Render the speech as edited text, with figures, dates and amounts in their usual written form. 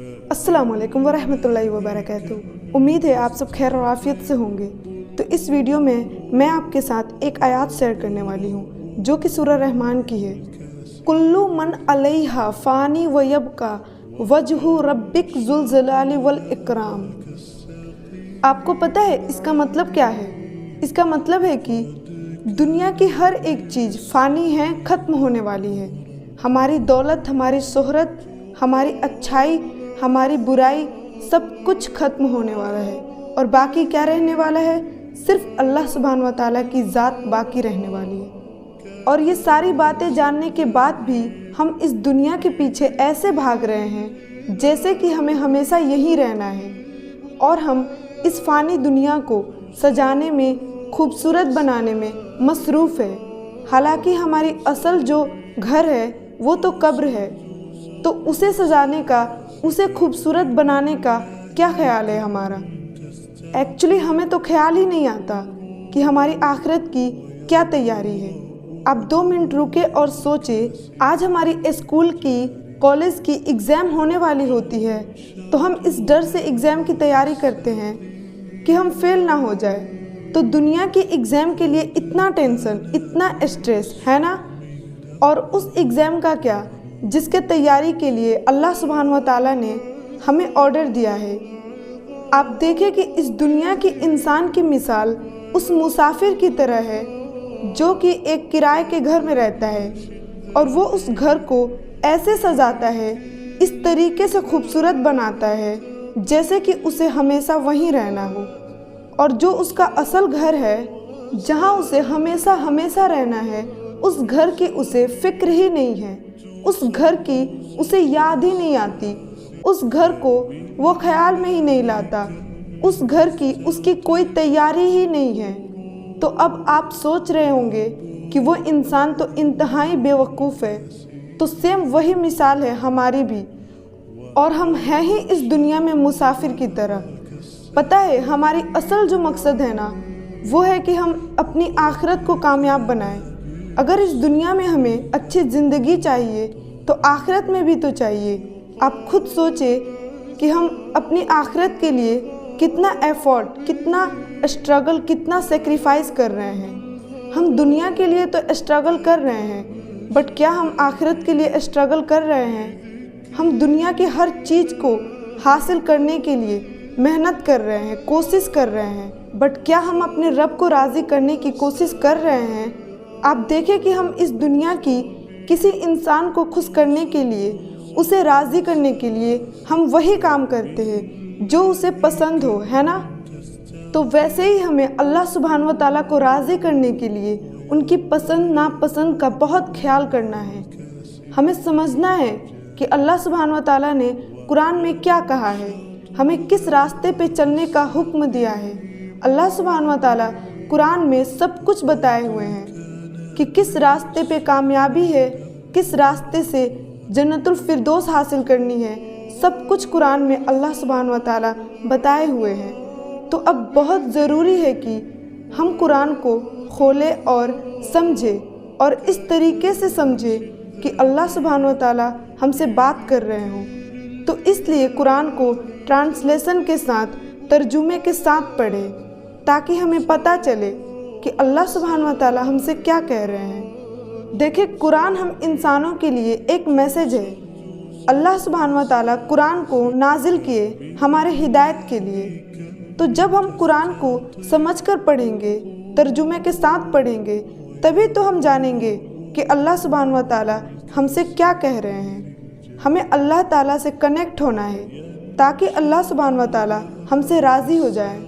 अस्सलाम वालेकुम वरहमतुल्लाहि वबरकातुहू। उम्मीद है आप सब खैर और आफियत से होंगे। तो इस वीडियो में मैं आपके साथ एक आयत शेयर करने वाली हूँ जो कि सूरह रहमान की है। कुल्लु मन अलैहा फ़ानी व यबका वजहु रब्बिक ज़ुल जलाली वल इकराम। आपको पता है इसका मतलब क्या है? इसका मतलब है कि दुनिया की हर एक चीज़ फ़ानी है, ख़त्म होने वाली है। हमारी दौलत, हमारी शोहरत, हमारी अच्छाई, हमारी बुराई, सब कुछ ख़त्म होने वाला है। और बाकी क्या रहने वाला है? सिर्फ अल्लाह सुब्हान व तआला की ज़ात बाकी रहने वाली है। और ये सारी बातें जानने के बाद भी हम इस दुनिया के पीछे ऐसे भाग रहे हैं जैसे कि हमें हमेशा यहीं रहना है। और हम इस फ़ानी दुनिया को सजाने में, खूबसूरत बनाने में मसरूफ़ है। हालांकि हमारी असल जो घर है वो तो कब्र है। तो उसे सजाने का, उसे खूबसूरत बनाने का क्या ख्याल है हमारा? एक्चुअली हमें तो ख्याल ही नहीं आता कि हमारी आखिरत की क्या तैयारी है। आप 2 मिनट रुके और सोचे, आज हमारी स्कूल की, कॉलेज की एग्ज़ाम होने वाली होती है तो हम इस डर से एग्ज़ाम की तैयारी करते हैं कि हम फेल ना हो जाए। तो दुनिया की एग्ज़ाम के लिए इतना टेंशन, इतना स्ट्रेस है ना। और उस एग्ज़ाम का क्या जिसके तैयारी के लिए अल्लाह सुब्हान व तआला ने हमें ऑर्डर दिया है। आप देखें कि इस दुनिया की इंसान की मिसाल उस मुसाफिर की तरह है जो कि एक किराए के घर में रहता है और वो उस घर को ऐसे सजाता है, इस तरीके से खूबसूरत बनाता है जैसे कि उसे हमेशा वहीं रहना हो। और जो उसका असल घर है, जहाँ उसे हमेशा हमेशा रहना है, उस घर की उसे फ़िक्र ही नहीं है, उस घर की उसे याद ही नहीं आती, उस घर को वो ख्याल में ही नहीं लाता, उस घर की उसकी कोई तैयारी ही नहीं है। तो अब आप सोच रहे होंगे कि वो इंसान तो इंतहाई बेवकूफ़ है। तो सेम वही मिसाल है हमारी भी। और हम हैं ही इस दुनिया में मुसाफिर की तरह। पता है हमारी असल जो मकसद है ना, वो है कि हम अपनी आखिरत को कामयाब बनाएं। अगर इस दुनिया में हमें अच्छी ज़िंदगी चाहिए तो आखिरत में भी तो चाहिए। आप खुद सोचें कि हम अपनी आखिरत के लिए कितना एफर्ट, कितना स्ट्रगल, कितना सेक्रीफाइस कर रहे हैं। हम दुनिया के लिए तो स्ट्रगल कर रहे हैं, बट क्या हम आखिरत के लिए स्ट्रगल कर रहे हैं? हम दुनिया की हर चीज़ को हासिल करने के लिए मेहनत कर रहे हैं, कोशिश कर रहे हैं, बट क्या हम अपने रब को राज़ी करने की कोशिश कर रहे हैं? आप देखें कि हम इस दुनिया की किसी इंसान को खुश करने के लिए, उसे राज़ी करने के लिए हम वही काम करते हैं जो उसे पसंद हो, है ना। तो वैसे ही हमें अल्लाह सुब्हान व तआला को राज़ी करने के लिए उनकी पसंद नापसंद का बहुत ख्याल करना है। हमें समझना है कि अल्लाह सुब्हान व तआला ने कुरान में क्या कहा है, हमें किस रास्ते पे चलने का हुक्म दिया है। अल्लाह सुब्हान व तआला कुरान में सब कुछ बताए हुए हैं कि किस रास्ते पे कामयाबी है, किस रास्ते से जन्नतुल फिरदौस हासिल करनी है। सब कुछ कुरान में अल्लाह सुब्हान व तआला बताए हुए हैं। तो अब बहुत ज़रूरी है कि हम कुरान को खोलें और समझें, और इस तरीके से समझें कि अल्लाह सुब्हान व तआला हमसे बात कर रहे हों। तो इसलिए कुरान को ट्रांसलेशन के साथ, तर्जुमे के साथ पढ़ें ताकि हमें पता चले कि अल्लाह सुब्हान व तआला हमसे क्या कह रहे हैं। देखिए, कुरान हम इंसानों के लिए एक मैसेज है। अल्लाह सुब्हान व तआला कुरान को नाजिल किए हमारे हिदायत के लिए। तो जब हम कुरान को समझकर पढ़ेंगे, तर्जुमे के साथ पढ़ेंगे, तभी तो हम जानेंगे कि अल्लाह सुब्हान व तआला हमसे क्या कह रहे हैं। हमें अल्लाह ताला से कनेक्ट होना है ताकि अल्लाह सुब्हान व तआला हमसे राज़ी हो जाए।